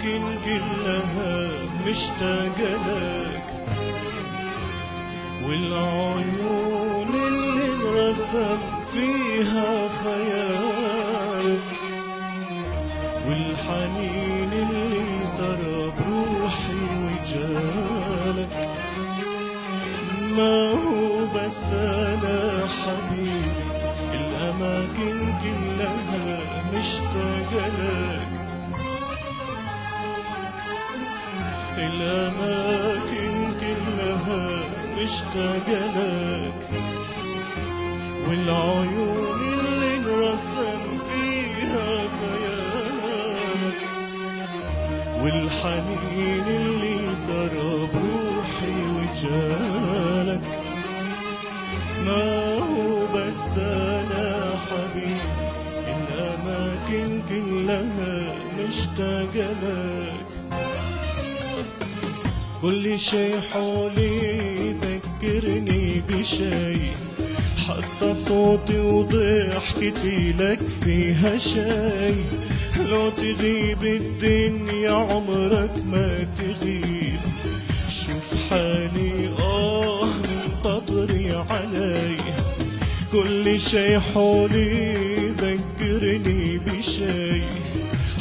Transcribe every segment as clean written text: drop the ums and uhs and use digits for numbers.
الأماكن كلها مشتاقة لك، والعيون اللي انرسم فيها خيالك، والحنين اللي زرع بروحي وجالك. ما هو بس أنا حبيبي، الأماكن كلها مشتاقة لك، الأماكن كلها مشتاقة لك، والعيون اللي انرسم فيها خيالك، والحنين اللي سرى بروحي وجالك. ما هو بس أنا حبيبي، الأماكن كلها مشتاقة لك. كل شي حولي يذكرني بشي، حتى صوتي وضحكتي لك فيها شي. لو تغيب الدنيا عمرك ما تغيب، شوف حالي منتظري علي. كل شي حولي يذكرني بشي،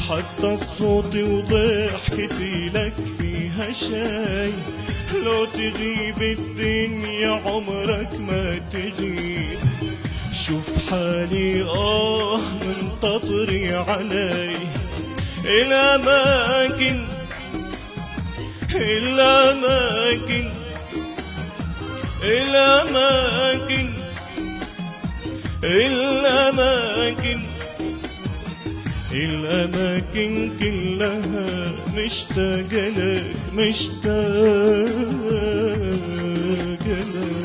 حتى صوتي وضحكتي لك فيها شي. لو تغيب الدنيا عمرك ما تغيب، شوف حالي منتظري علي. الأماكن الأماكن الأماكن الأماكن الأماكن كلها مشتاقة لك، مشتاقة لك.